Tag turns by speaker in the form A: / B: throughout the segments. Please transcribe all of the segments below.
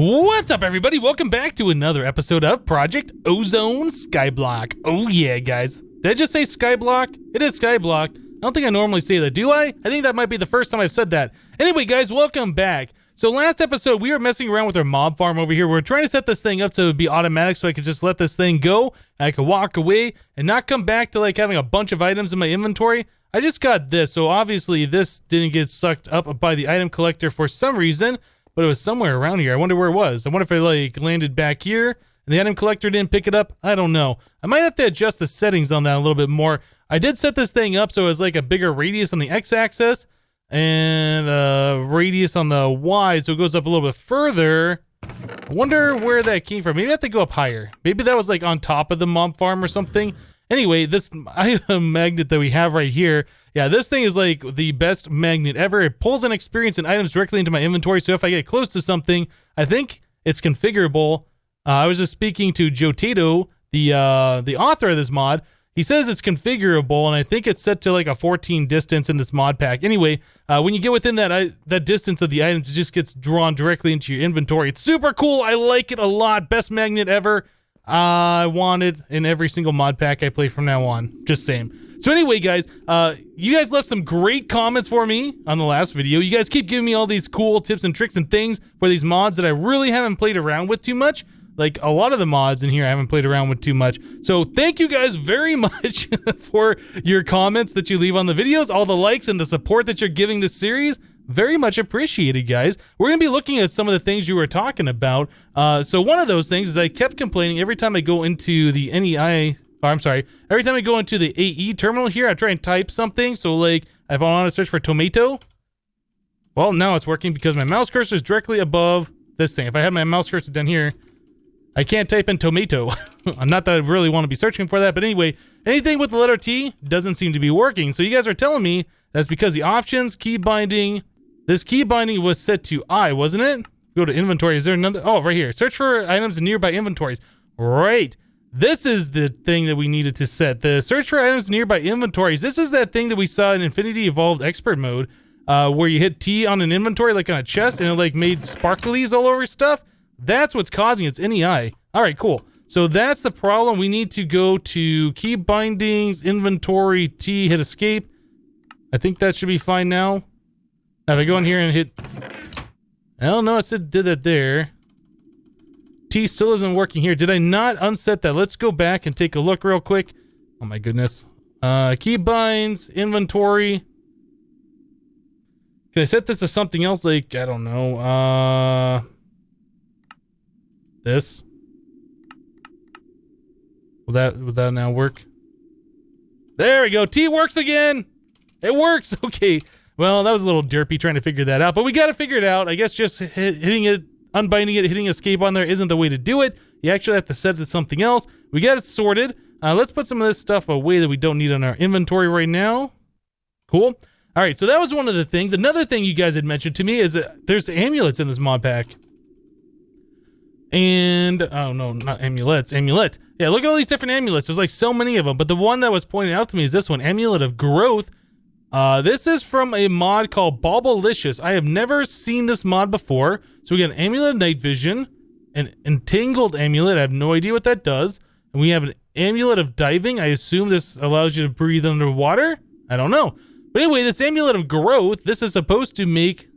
A: What's up, everybody? Welcome back to another episode of Project Ozone Skyblock. Oh yeah, guys. Did I just say Skyblock? It is Skyblock. I don't think I normally say that, do I? I think that might be the first time I've said that. Anyway, guys, welcome back. So last episode, we were messing around with our mob farm over here. We're trying to set this thing up so it would be automatic so I could just let this thing go, and I could walk away and not come back to like having a bunch of items in my inventory. I just got this, so obviously this didn't get sucked up by the item collector for some reason, but it was somewhere around here. I wonder where it was. I wonder if it like landed back here and the item collector didn't pick it up. I don't know. I might have to adjust the settings on that a little bit more. I did set this thing up so it was like a bigger radius on the x-axis and radius on the y, so it goes up a little bit further. I wonder where that came from. Maybe I have to go up higher. Maybe that was like on top of the mob farm or something. Anyway, this item magnet that we have right here, yeah, this thing is like the best magnet ever. It pulls in experience and items directly into my inventory, so if I get close to something, I think it's configurable. I was just speaking to Joe Tato, the author of this mod. He says it's configurable, and I think it's set to like a 14 distance in this mod pack. Anyway, when you get within that distance of the items, it just gets drawn directly into your inventory. It's super cool. I like it a lot. Best magnet ever. I want it in every single mod pack I play from now on. Just saying. So anyway, guys, you guys left some great comments for me on the last video. You guys keep giving me all these cool tips and tricks and things for these mods that I really haven't played around with too much. Like a lot of the mods in here I haven't played around with too much. So thank you guys very much for your comments that you leave on the videos, all the likes and the support that you're giving this series. Very much appreciated, guys. We're going to be looking at some of the things you were talking about. So one of those things is I kept complaining every time I go into the every time I go into the AE terminal here, I try and type something. So like if I want to search for tomato, well, now it's working because my mouse cursor is directly above this thing. If I had my mouse cursor down here, I can't type in tomato. Not that I really want to be searching for that, but anyway, anything with the letter T doesn't seem to be working. So you guys are telling me that's because the options, key binding, this key binding was set to I, wasn't it? Go to inventory. Is there another? Oh, right here. Search for items in nearby inventories. Right. This is the thing that we needed to set. The search for items in nearby inventories. This is that thing that we saw in Infinity Evolved Expert mode, where you hit T on an inventory, like on a chest, and it like made sparklies all over stuff. That's what's causing it's NEI. All right, cool. So that's the problem. We need to go to key bindings, inventory, T, hit escape. I think that should be fine now. Now if I go in here and hit, I don't know, it said did that there. T still isn't working here. Did I not unset that? Let's go back and take a look real quick. Oh my goodness. Key binds, inventory. Can I set this to something else? Like, I don't know. This. Will that now work? There we go. T works again. It works. Okay. Well, that was a little derpy trying to figure that out, but we got to figure it out. I guess just hitting it, unbinding it, hitting escape on there isn't the way to do it. You actually have to set it to something else. We got it sorted. Let's put some of this stuff away that we don't need on our inventory right now. Cool. All right, so that was one of the things. Another thing you guys had mentioned to me is that there's amulets in this mod pack. And, oh no, not amulets, amulet. Yeah, look at all these different amulets. There's like so many of them, but the one that was pointed out to me is this one, Amulet of Growth. This is from a mod called Bobblicious. I have never seen this mod before. So we got an Amulet of Night Vision, an Entangled Amulet. I have no idea what that does. And we have an Amulet of Diving. I assume this allows you to breathe underwater. I don't know. But anyway, this Amulet of Growth, this is supposed to make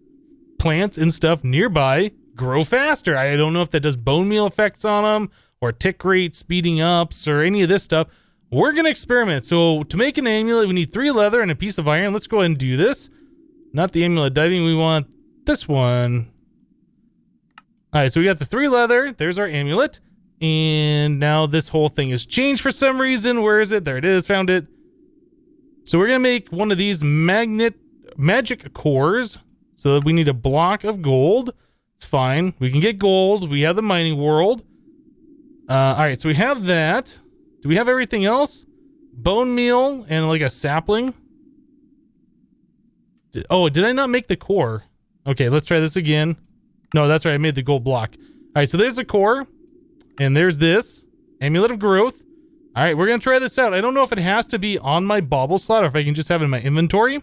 A: plants and stuff nearby grow faster. I don't know if that does bone meal effects on them or tick rate speeding ups or any of this stuff. We're going to experiment. So to make an amulet, we need 3 leather and a piece of iron. Let's go ahead and do this. Not the amulet diving. We want this one. All right, so we got the 3 leather. There's our amulet. And now this whole thing has changed for some reason. Where is it? There it is. Found it. So we're going to make one of these magic cores. So we need a block of gold. It's fine. We can get gold. We have the mining world. All right, so we have that. Do we have everything else? Bone meal and like a sapling. Did I not make the core? Okay, let's try this again. No, that's right. I made the gold block. All right, so there's the core. And there's this. Amulet of Growth. All right, we're going to try this out. I don't know if it has to be on my bauble slot or if I can just have it in my inventory.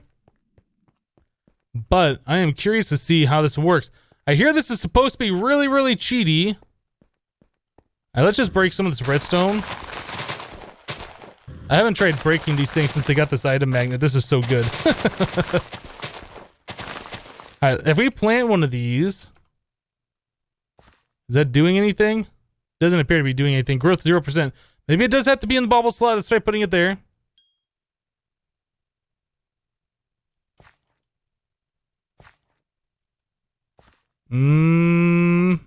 A: But I am curious to see how this works. I hear this is supposed to be really, really cheaty. Alright, let's just break some of this redstone. I haven't tried breaking these things since I got this item magnet. This is so good. Alright, if we plant one of these... Is that doing anything? Doesn't appear to be doing anything. Growth 0%. Maybe it does have to be in the bauble slot. Let's try putting it there. I'm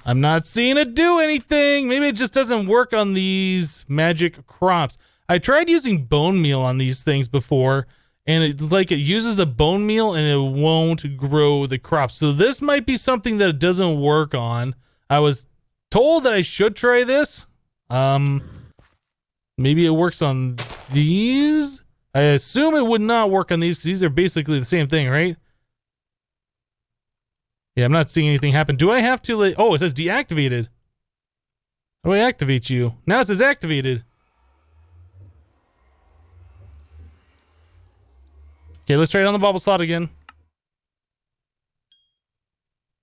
A: not seeing it do anything. Maybe it just doesn't work on these magic crops. I tried using bone meal on these things before, and it's like it uses the bone meal and it won't grow the crops. So this might be something that it doesn't work on. I was told that I should try this. Maybe it works on these. I assume it would not work on these because these are basically the same thing, right? Yeah, I'm not seeing anything happen. Do I have to like... Oh, it says deactivated. How do I activate you? Now it says activated. Okay, let's try it on the bubble slot again.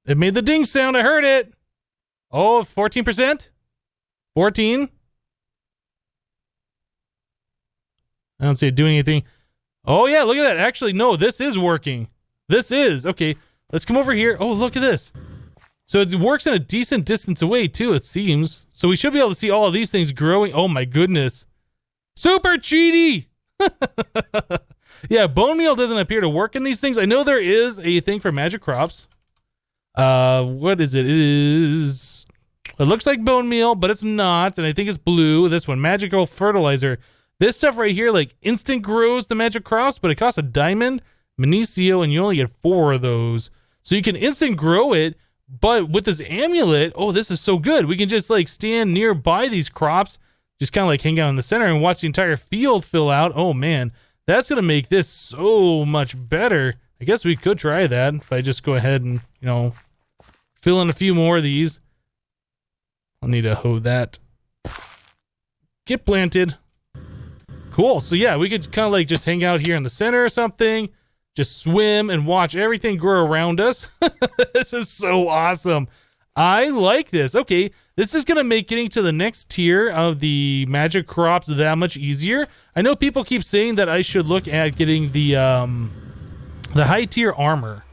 A: It made the ding sound. I heard it. Oh, 14%? 14? I don't see it doing anything. Oh, yeah, look at that. Actually, no, this is working. This is. Okay, let's come over here. Oh, look at this. So it works in a decent distance away, too, it seems. So we should be able to see all of these things growing. Oh, my goodness. Super cheaty! Yeah, bone meal doesn't appear to work in these things. I know there is a thing for magic crops. What is it? It is... It looks like bone meal, but it's not, and I think it's blue. This one, magical fertilizer. This stuff right here, like, instant grows the magic crops, but it costs a diamond, Manesio, and you only get 4 of those. So you can instant grow it, but with this amulet, oh, this is so good. We can just, like, stand nearby these crops, just kind of, like, hang out in the center and watch the entire field fill out. Oh, man, that's going to make this so much better. I guess we could try that if I just go ahead and, you know, fill in a few more of these. I'll need to hoe that. Get planted. Cool. So yeah, we could kind of like just hang out here in the center or something, just swim and watch everything grow around us. This is so awesome. I like this. Okay, this is going to make getting to the next tier of the magic crops that much easier. I know people keep saying that I should look at getting the high tier armor.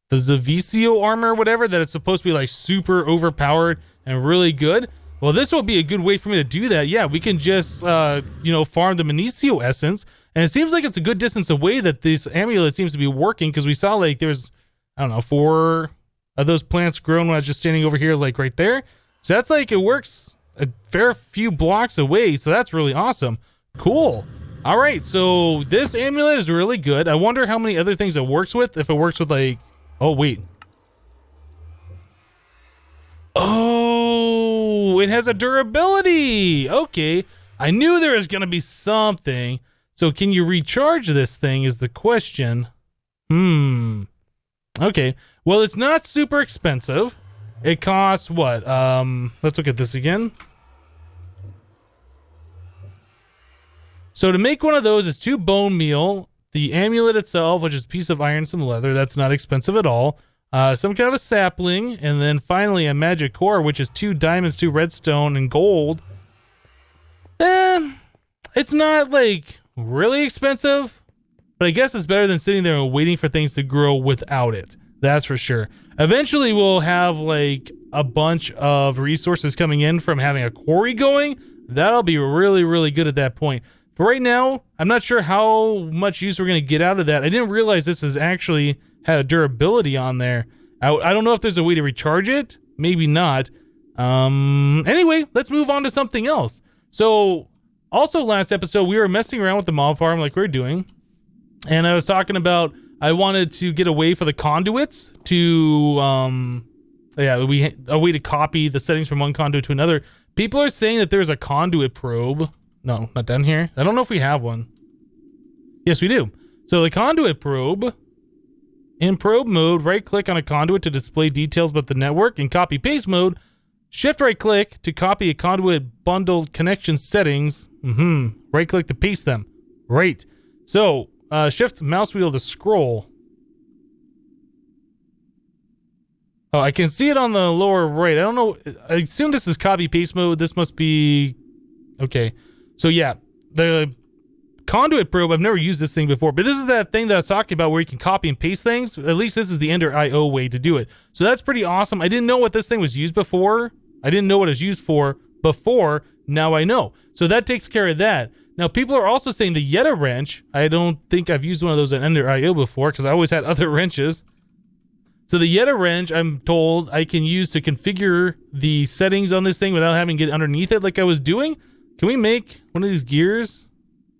A: The Zavicio armor, whatever, that it's supposed to be like super overpowered and really good. Well, this will be a good way for me to do that. Yeah, we can just, you know, farm the Manesio essence. And it seems like it's a good distance away that this amulet seems to be working, because we saw, like, there's, I don't know, 4 of those plants grown when I was just standing over here, like, right there. So that's, like, it works a fair few blocks away, so that's really awesome. Cool. All right, so this amulet is really good. I wonder how many other things it works with, if it works with, like... Oh, wait. Oh, it has a durability. Okay. I knew there was going to be something. So can you recharge this thing is the question. Okay. Well, it's not super expensive. It costs what? Let's look at this again. So to make one of those is 2 bone meal, the amulet itself, which is a piece of iron, some leather. That's not expensive at all. Some kind of a sapling, and then finally a magic core, which is 2 diamonds, 2 redstone, and gold. It's not, like, really expensive, but I guess it's better than sitting there and waiting for things to grow without it. That's for sure. Eventually, we'll have, like, a bunch of resources coming in from having a quarry going. That'll be really, really good at that point. But right now, I'm not sure how much use we're going to get out of that. I didn't realize this was actually had a durability on there. I don't know if there's a way to recharge it. Maybe not. Anyway, let's move on to something else. So, also last episode, we were messing around with the mob farm like we were doing. And I was talking about I wanted to get a way for the conduits to, a way to copy the settings from one conduit to another. People are saying that there's a conduit probe. No, not down here. I don't know if we have one. Yes, we do. So the conduit probe, in probe mode, right click on a conduit to display details about the network. In copy paste mode, shift right click to copy a conduit bundled connection settings. Right click to paste them. Right. So shift mouse wheel to scroll. Oh, I can see it on the lower right. I don't know. I assume this is copy paste mode. This must be... Okay. So yeah, the conduit probe, I've never used this thing before, but this is that thing that I was talking about where you can copy and paste things. At least this is the Ender IO way to do it. So that's pretty awesome. I didn't know what this thing was used before. I didn't know what it was used for before. Now I know. So that takes care of that. Now people are also saying the Yeta wrench. I don't think I've used one of those at Ender IO before because I always had other wrenches. So the Yeta wrench, I'm told, I can use to configure the settings on this thing without having to get underneath it like I was doing. Can we make one of these gears?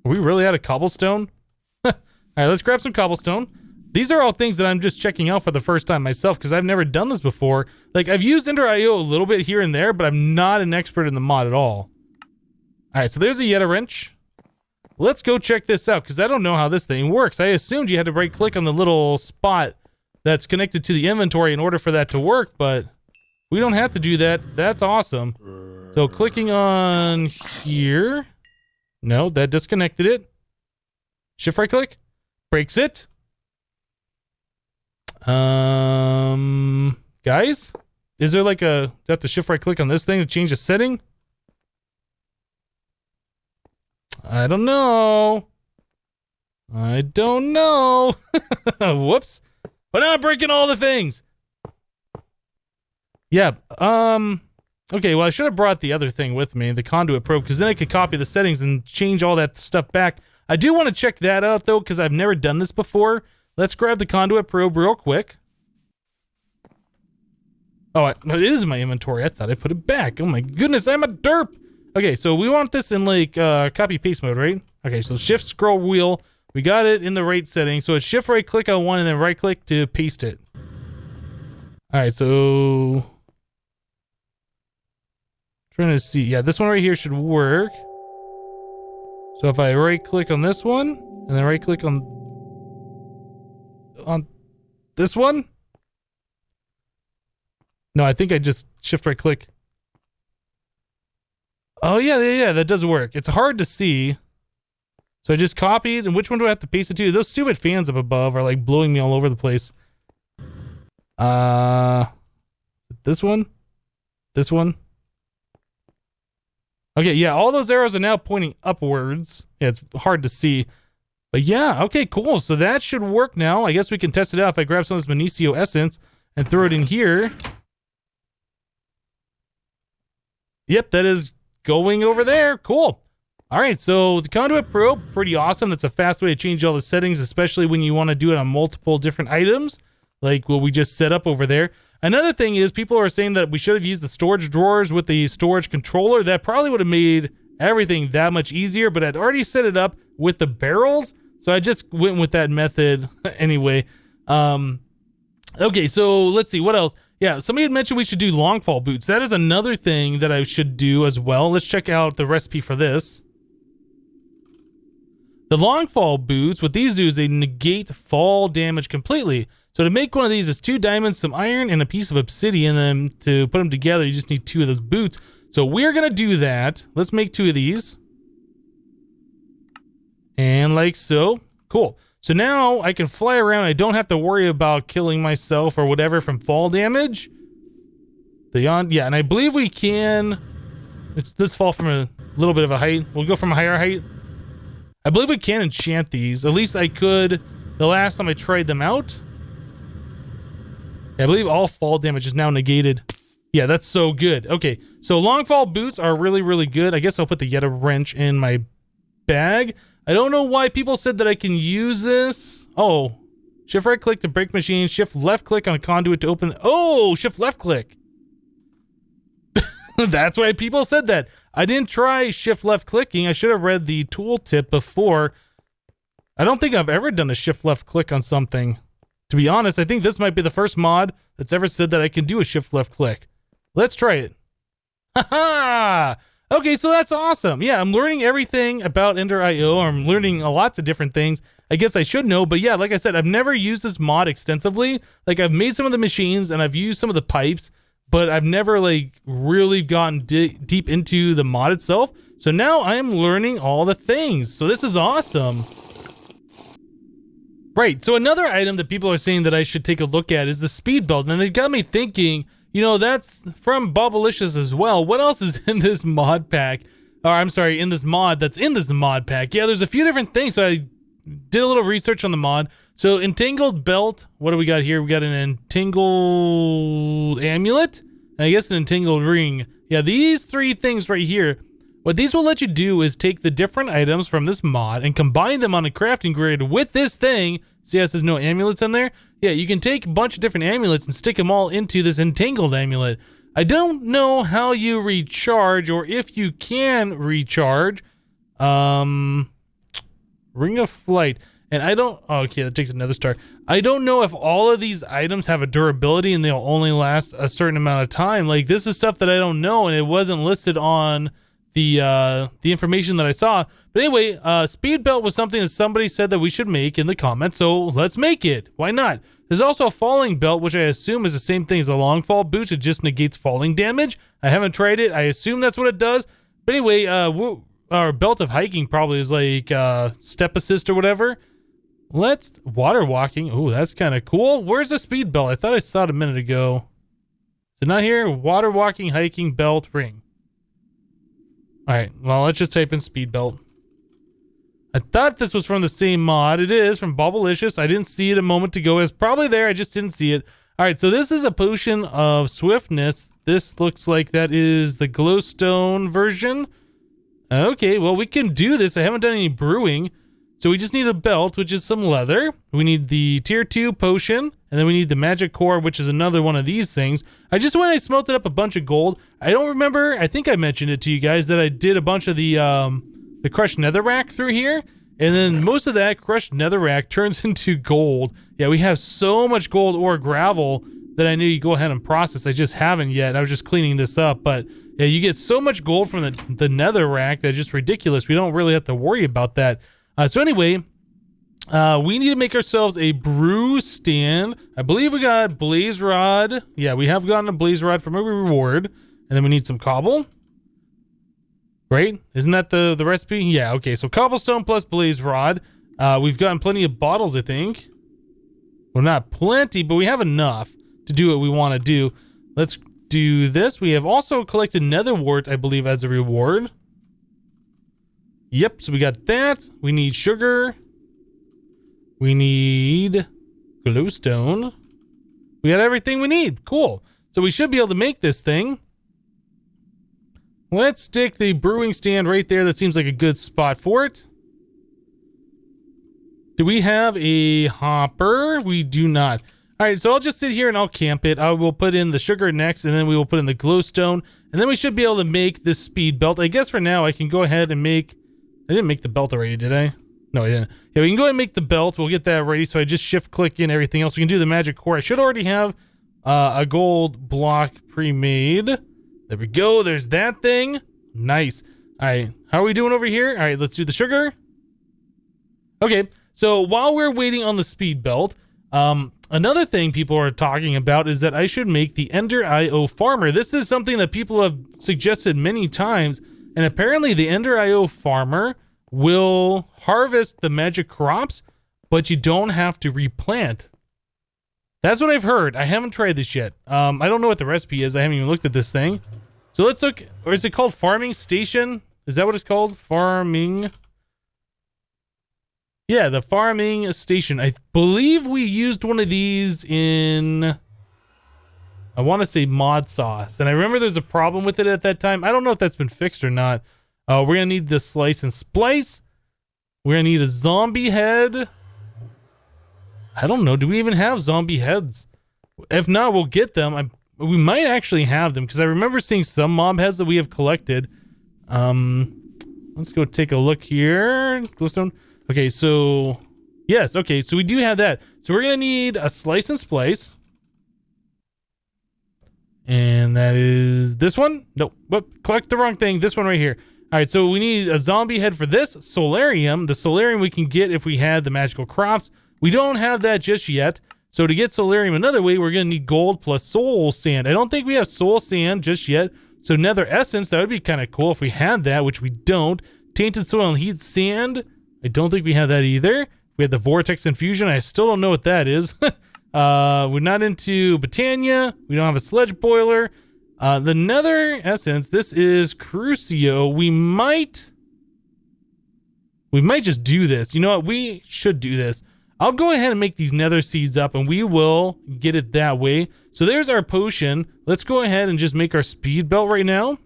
A: Are we really out of cobblestone? All right, let's grab some cobblestone. These are all things that I'm just checking out for the first time myself because I've never done this before. Like, I've used Ender IO a little bit here and there, but I'm not an expert in the mod at all. All right, so there's a Yeta wrench. Let's go check this out because I don't know how this thing works. I assumed you had to right-click on the little spot that's connected to the inventory in order for that to work, but we don't have to do that. That's awesome. So clicking on here. No, that disconnected it. Shift right click. Breaks it. Guys? Is there like a... Do I have to shift right click on this thing to change the setting? I don't know. I don't know. Whoops. But now I'm breaking all the things. Yeah, okay, well, I should have brought the other thing with me, the conduit probe, because then I could copy the settings and change all that stuff back. I do want to check that out, though, because I've never done this before. Let's grab the conduit probe real quick. Oh, it is in my inventory. I thought I put it back. Oh my goodness, I'm a derp! Okay, so we want this in, like, copy-paste mode, right? Okay, so shift scroll wheel. We got it in the right setting. So it's shift right-click on one and then right-click to paste it. Alright, so... Trying to see. Yeah, this one right here should work. So if I right-click on this one, and then right-click on this one? No, I think I just shift right-click. Oh, yeah, that does work. It's hard to see. So I just copied, and which one do I have to paste it to? Those stupid fans up above are like blowing me all over the place. This one? This one? Okay, yeah, all those arrows are now pointing upwards. Yeah, it's hard to see. But yeah, okay, cool. So that should work now. I guess we can test it out if I grab some of this Magnesio Essence and throw it in here. Yep, that is going over there. Cool. All right, so the conduit probe, pretty awesome. That's a fast way to change all the settings, especially when you want to do it on multiple different items, like what we just set up over there. Another thing is people are saying that we should have used the storage drawers with the storage controller. That probably would have made everything that much easier, but I'd already set it up with the barrels, so I just went with that method anyway. Okay, so let's see, what else? Yeah, somebody had mentioned we should do long fall boots. That is another thing that I should do as well. Let's check out the recipe for this. The long fall boots, what these do is they negate fall damage completely. So to make one of these is 2 diamonds, some iron, and a piece of obsidian. And then to put them together, you just need 2 of those boots. So we're going to do that. Let's make 2 of these. And like so. Cool. So now I can fly around. I don't have to worry about killing myself or whatever from fall damage. Yeah, and I believe we can... Let's fall from a little bit of a height. We'll go from a higher height. I believe we can enchant these. At least I could the last time I tried them out. I believe all fall damage is now negated. Yeah, that's so good. Okay, so long fall boots are really, really good. I guess I'll put the Yeta wrench in my bag. I don't know why people said that I can use this. Oh, shift right click to break machine. Shift left click on a conduit to open. Oh, shift left click. That's why people said that. I didn't try shift left clicking. I should have read the tooltip before. I don't think I've ever done a shift left click on something. To be honest, I think this might be the first mod that's ever said that I can do a shift left click. Let's try it. Haha! Okay, so that's awesome. Yeah, I'm learning everything about Ender IO. I'm learning lots of different things. I guess I should know, but yeah, like I said, I've never used this mod extensively. Like, I've made some of the machines and I've used some of the pipes, but I've never like really gotten deep into the mod itself. So now I am learning all the things. So this is awesome. Right. So another item that people are saying that I should take a look at is the speed belt. And it got me thinking, you know, that's from Bubblicious as well. What else is in this mod pack? Or I'm sorry, in this mod that's in this mod pack. Yeah, there's a few different things. So I did a little research on the mod. So entangled belt. What do we got here? We got an entangled amulet. And I guess an entangled ring. Yeah, these three things right here. What these will let you do is take the different items from this mod and combine them on a crafting grid with this thing. See how it says no amulets in there? Yeah, you can take a bunch of different amulets and stick them all into this entangled amulet. I don't know how you recharge or if you can recharge. Ring of Flight. And I don't... Oh, okay, that takes another star. I don't know if all of these items have a durability and they'll only last a certain amount of time. Like, this is stuff that I don't know, and it wasn't listed on the information that I saw. But anyway, speed belt was something that somebody said that we should make in the comments, so let's make it. Why not? There's also a falling belt, which I assume is the same thing as a long fall boost. It just negates falling damage. I haven't tried it. I assume that's what it does. But anyway, our belt of hiking probably is like step assist or whatever. Let's water walking. Oh, that's kind of cool. Where's the speed belt? I thought I saw it a minute ago. Is it not here? Water walking, hiking, belt, ring. All right, well, let's just type in speed belt. I thought this was from the same mod. It is from Bubblicious. I didn't see it a moment ago. It's probably there. I just didn't see it. All right, so this is a potion of swiftness. This looks like that is the glowstone version. Okay, well, we can do this. I haven't done any brewing. So we just need a belt, which is some leather. We need the tier 2 potion, and then we need the magic core, which is another one of these things. I just went and I smelted up a bunch of gold. I don't remember. I think I mentioned it to you guys that I did a bunch of the crushed netherrack through here, and then most of that crushed netherrack turns into gold. Yeah, we have so much gold or gravel that I knew you go ahead and process. I just haven't yet. I was just cleaning this up, but yeah, you get so much gold from the netherrack that's just ridiculous. We don't really have to worry about that. So anyway, we need to make ourselves a brew stand. I believe we got blaze rod. Yeah, we have gotten a blaze rod from a reward. And then we need some cobble. Right? Isn't that the recipe? Yeah, okay. So cobblestone plus blaze rod. We've gotten plenty of bottles, I think. Well, not plenty, but we have enough to do what we want to do. Let's do this. We have also collected nether wart, I believe, as a reward. Yep, so we got that. We need sugar. We need glowstone. We got everything we need. Cool. So we should be able to make this thing. Let's stick the brewing stand right there. That seems like a good spot for it. Do we have a hopper? We do not. All right, so I'll just sit here and I'll camp it. I will put in the sugar next, and then we will put in the glowstone. And then we should be able to make this speed belt. I guess for now I can go ahead and make... I didn't make the belt already, did I? No, I didn't. Yeah, we can go ahead and make the belt. We'll get that ready. So I just shift click in everything else. We can do the magic core. I should already have a gold block pre-made. There we go. There's that thing. Nice. All right. How are we doing over here? All right, let's do the sugar. Okay. So while we're waiting on the speed belt, another thing people are talking about is that I should make the Ender IO farmer. This is something that people have suggested many times. And apparently the Ender IO farmer will harvest the magic crops, but you don't have to replant. That's what I've heard. I haven't tried this yet. I don't know what the recipe is. I haven't even looked at this thing. So let's look, or is it called farming station? Is that what it's called? Farming. Yeah, the farming station. I believe we used one of these in... I want to say mod sauce, and I remember there's a problem with it at that time. I don't know if that's been fixed or not. We're gonna need the slice and splice. We're gonna need a zombie head. I don't know. Do we even have zombie heads? If not, we'll get them. We might actually have them because I remember seeing some mob heads that we have collected. Let's go take a look here. Glowstone. Okay, so yes. Okay, so we do have that. So we're gonna need a slice and splice. And that is this one? Nope. Whoop, collect the wrong thing. This one right here. All right, so we need a zombie head for this. Solarium. The solarium we can get if we had the magical crops. We don't have that just yet. So to get solarium another way, we're going to need gold plus soul sand. I don't think we have soul sand just yet. So nether essence, that would be kind of cool if we had that, which we don't. Tainted soil and heat sand. I don't think we have that either. We had the Vortex Infusion. I still don't know what that is. We're not into Botania. We don't have a Sledge Boiler. The Nether Essence, this is Crucio. We might just do this. You know what? We should do this. I'll go ahead and make these Nether Seeds up, and we will get it that way. So there's our potion. Let's go ahead and just make our speed belt right now.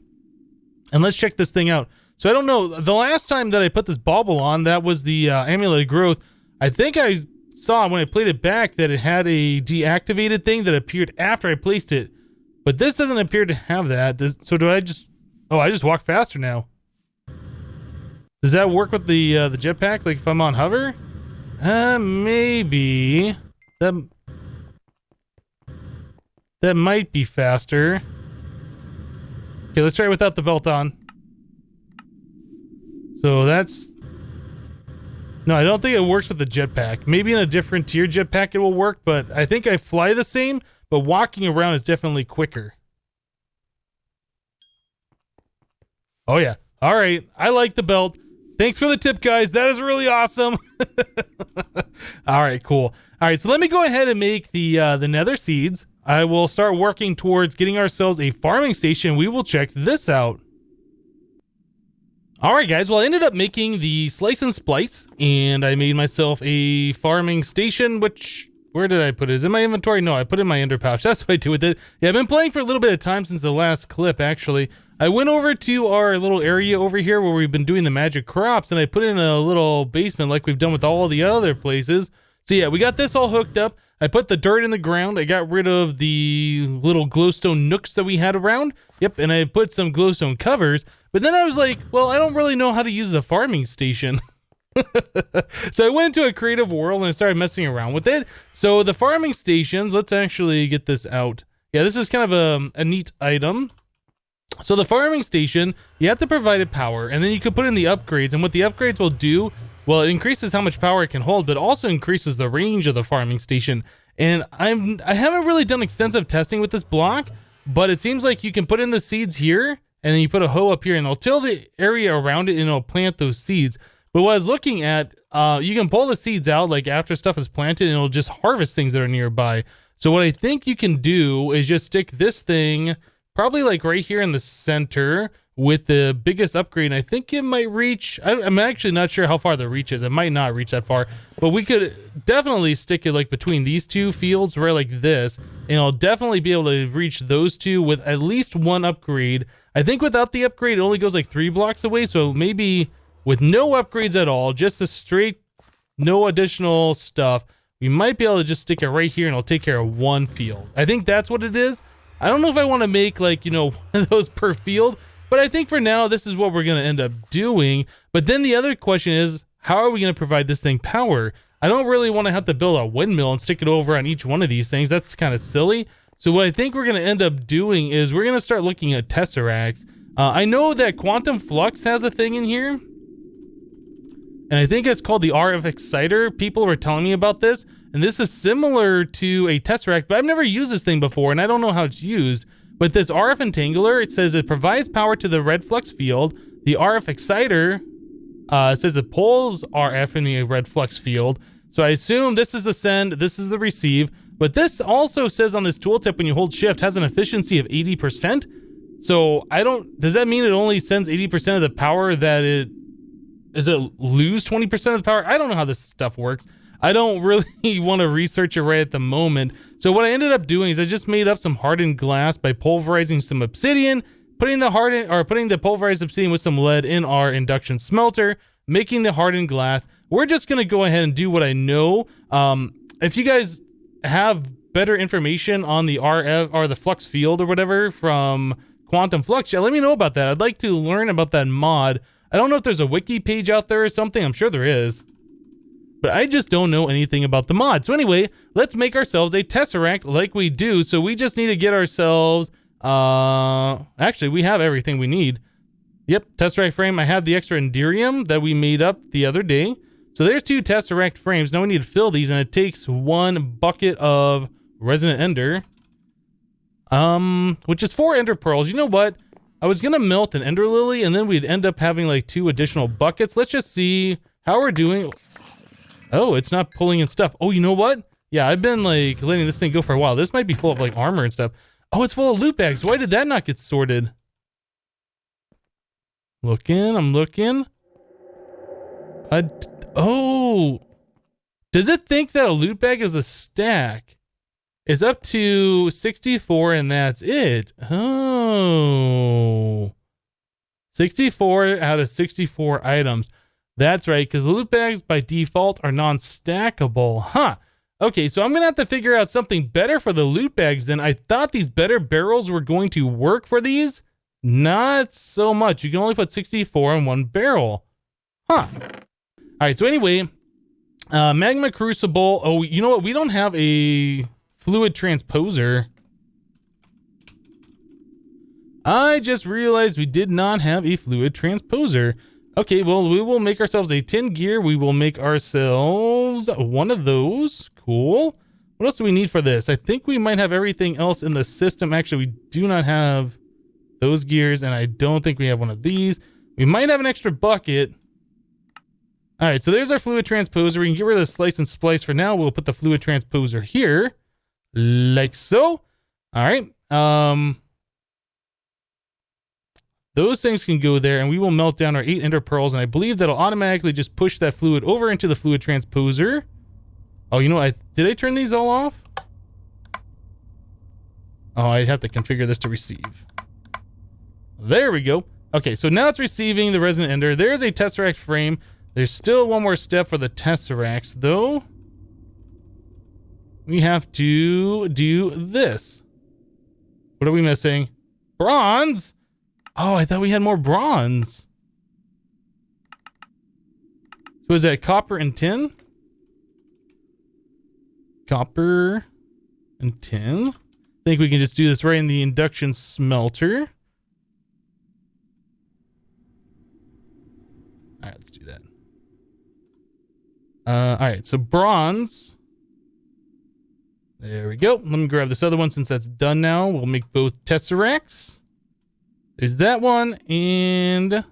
A: And let's check this thing out. So I don't know. The last time that I put this bauble on, that was the Amulet of Growth. I think I saw when I played it back that it had a deactivated thing that appeared after I placed it. But this doesn't appear to have that. So do I just... Oh, I just walk faster now. Does that work with the jetpack? Like if I'm on hover? Maybe. That might be faster. Okay, let's try it without the belt on. So that's... No, I don't think it works with the jetpack. Maybe in a different tier jetpack it will work, but I think I fly the same, but walking around is definitely quicker. Oh yeah. All right. I like the belt. Thanks for the tip, guys. That is really awesome. All right, cool. All right, so let me go ahead and make the Nether Seeds. I will start working towards getting ourselves a farming station. We will check this out. All right, guys. Well, I ended up making the Slice and Splice, and I made myself a farming station, which... Where did I put it? Is it in my inventory? No, I put it in my ender pouch. That's what I do with it. Yeah, I've been playing for a little bit of time since the last clip, actually. I went over to our little area over here where we've been doing the magic crops, and I put in a little basement like we've done with all the other places. So yeah, we got this all hooked up. I put the dirt in the ground. I got rid of the little glowstone nooks that we had around. Yep, and I put some glowstone covers. But then I was like, well, I don't really know how to use the farming station. So I went into a creative world and I started messing around with it. So the farming stations, let's actually get this out. Yeah, this is kind of a neat item. So the farming station, you have to provide it power, and then you can put in the upgrades. And what the upgrades will do, well, it increases how much power it can hold, but also increases the range of the farming station. And I haven't really done extensive testing with this block, but it seems like you can put in the seeds here, and then you put a hoe up here, and it'll till the area around it, and it'll plant those seeds. But what I was looking at, you can pull the seeds out like after stuff is planted, and it'll just harvest things that are nearby. So what I think you can do is just stick this thing probably like right here in the center with the biggest upgrade. And I think it might reach, I'm actually not sure how far the reach is. It might not reach that far, but we could definitely stick it like between these two fields right like this, and I'll definitely be able to reach those two with at least one upgrade. I think without the upgrade, it only goes like 3 blocks away. So maybe with no upgrades at all, just a straight, no additional stuff, we might be able to just stick it right here and it'll take care of one field. I think that's what it is. I don't know if I want to make like, you know, one of those per field, but I think for now, this is what we're going to end up doing. But then the other question is, how are we going to provide this thing power? I don't really want to have to build a windmill and stick it over on each one of these things. That's kind of silly. So what I think we're going to end up doing is we're going to start looking at tesseracts. I know that Quantum Flux has a thing in here, and I think it's called the RF Exciter. People were telling me about this, and this is similar to a tesseract, but I've never used this thing before, and I don't know how it's used. But this RF Entangler, it says it provides power to the red flux field. The RF Exciter says it pulls RF in the red flux field. So I assume this is the send, this is the receive. But this also says on this tooltip, when you hold shift, has an efficiency of 80%. So does that mean it only sends 80% of the power that does it lose 20% of the power? I don't know how this stuff works. I don't really want to research it right at the moment. So what I ended up doing is I just made up some hardened glass by pulverizing some obsidian, putting the pulverized obsidian with some lead in our induction smelter, making the hardened glass. We're just going to go ahead and do what I know. If you guys have better information on the RF or the flux field or whatever from Quantum Flux, yeah, let me know about that. I'd like to learn about that mod. I don't know if there's a wiki page out there or something. I'm sure there is, but I just don't know anything about the mod. So anyway, let's make ourselves a tesseract like we do. So we just need to get ourselves, actually we have everything we need. Yep, tesseract frame. I have the extra enderium that we made up the other day. So there's 2 tesseract frames. Now we need to fill these, and it takes 1 bucket of resonant ender, which is 4 ender pearls. You know what? I was gonna melt an ender lily, and then we'd end up having like 2 additional buckets. Let's just see how we're doing. Oh, it's not pulling in stuff. Oh, you know what? Yeah, I've been like letting this thing go for a while. This might be full of like armor and stuff. Oh, it's full of loot bags. Why did that not get sorted? Looking, I'm looking. Oh, does it think that a loot bag is a stack? It's up to 64 and that's it. Oh, 64 out of 64 items. That's right, because loot bags by default are non-stackable. Huh. Okay, so I'm going to have to figure out something better for the loot bags then. I thought these better barrels were going to work for these. Not so much. You can only put 64 in one barrel. Huh. All right, so anyway, magma crucible. Oh, you know what? We don't have a fluid transposer. I just realized we did not have a fluid transposer. Okay, well, we will make ourselves a tin gear. We will make ourselves one of those. Cool. What else do we need for this? I think we might have everything else in the system. Actually, we do not have those gears, and I don't think we have one of these. We might have an extra bucket. All right, so there's our fluid transposer. We can get rid of the slice and splice for now. We'll put the fluid transposer here, like so. All right. Those things can go there, and we will melt down our 8 ender pearls, and I believe that'll automatically just push that fluid over into the fluid transposer. Oh, you know what? Did I turn these all off? Oh, I have to configure this to receive. There we go. Okay, so now it's receiving the resonant ender. There's a tesseract frame. There's still one more step for the tesseracts, though. We have to do this. What are we missing? Bronze? Oh, I thought we had more bronze. So is that copper and tin? Copper and tin. I think we can just do this right in the induction smelter. All right, let's do that. All right, so bronze. There we go. Let me grab this other one since that's done now. We'll make both tesseracts. There's that one and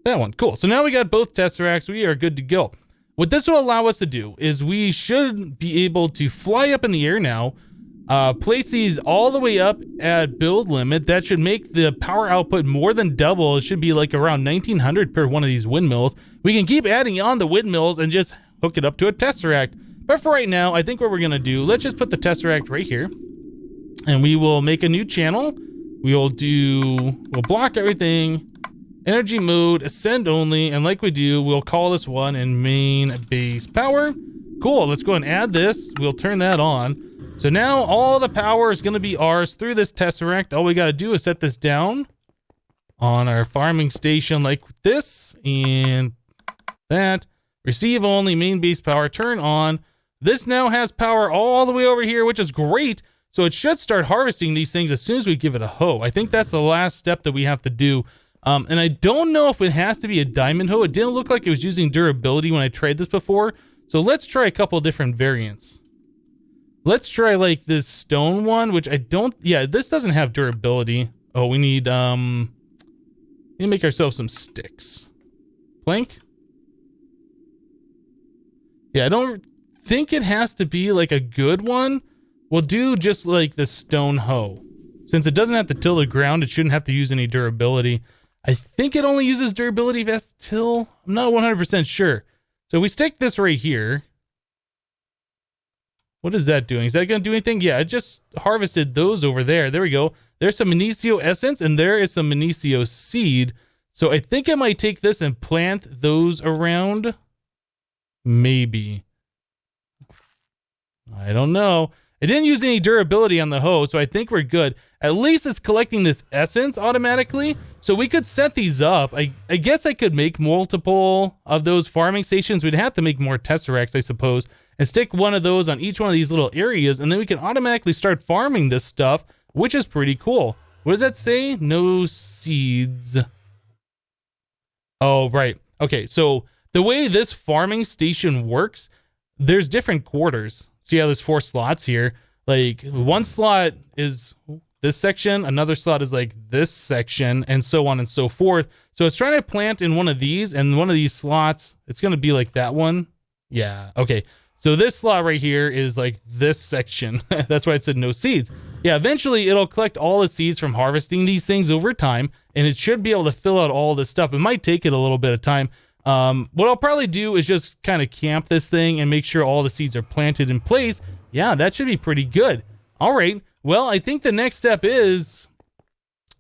A: that one. Cool. So now we got both tesseracts. We are good to go. What this will allow us to do is we should be able to fly up in the air now, place these all the way up at build limit. That should make the power output more than double. It should be like around 1900 per one of these windmills. We can keep adding on the windmills and just hook it up to a tesseract. But for right now, I think what we're going to do, let's just put the tesseract right here. And we will make a new channel. We'll block everything, energy mode, ascend only, and like we do, we'll call this one in main base power. Cool, let's go and add this. We'll turn that on. So now all the power is gonna be ours through this tesseract. All we gotta do is set this down on our farming station like this, and that. Receive only, main base power, turn on. This now has power all the way over here, which is great. So it should start harvesting these things as soon as we give it a hoe. I think that's the last step that we have to do. And I don't know if it has to be a diamond hoe. It didn't look like it was using durability when I tried this before. So let's try a couple different variants. Let's try like this stone one, which I don't, yeah, this doesn't have durability. Oh, we need to make ourselves some sticks. Plank. Yeah, I don't think it has to be like a good one. We'll do just like the stone hoe. Since it doesn't have to till the ground, it shouldn't have to use any durability. I think it only uses durability if it has to till. I'm not 100% sure. So if we stick this right here, what is that doing? Is that going to do anything? Yeah, I just harvested those over there. There we go. There's some Minicio essence and there is some Minicio seed. So I think I might take this and plant those around. Maybe. I don't know. It didn't use any durability on the hoe, so I think we're good. At least it's collecting this essence automatically, so we could set these up. I guess I could make multiple of those farming stations. We'd have to make more tesseracts, I suppose, and stick one of those on each one of these little areas, and then we can automatically start farming this stuff, which is pretty cool. What does that say? No seeds. Oh, right. Okay, so the way this farming station works, there's different quarters. See how there's 4 slots here? Like one slot is this section, another slot is like this section, and so on and so forth. So it's trying to plant in one of these, and one of these slots, it's going to be like that one. Yeah, okay. So this slot right here is like this section. That's why it said no seeds. Yeah, eventually it'll collect all the seeds from harvesting these things over time, and it should be able to fill out all this stuff. It might take it a little bit of time. What I'll probably do is just kind of camp this thing and make sure all the seeds are planted in place. Yeah, that should be pretty good. All right, well, I think the next step is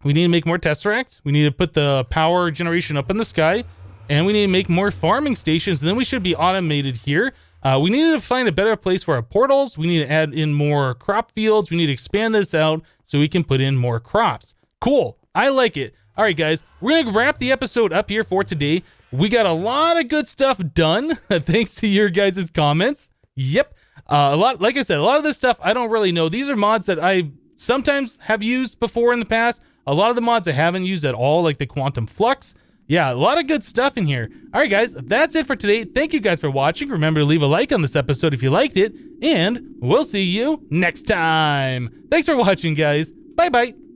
A: we need to make more tesseracts. We need to put the power generation up in the sky, and we need to make more farming stations, and then we should be automated here. We need to find a better place for our portals. We need to add in more crop fields. We need to expand this out so we can put in more crops. Cool. I like it. All right, guys, we're going to wrap the episode up here for today. We got a lot of good stuff done thanks to your guys' comments. Yep. Like I said, a lot of this stuff I don't really know. These are mods that I sometimes have used before in the past. A lot of the mods I haven't used at all, like the Quantum Flux. Yeah, a lot of good stuff in here. All right, guys, that's it for today. Thank you guys for watching. Remember to leave a like on this episode if you liked it, and we'll see you next time. Thanks for watching, guys. Bye-bye.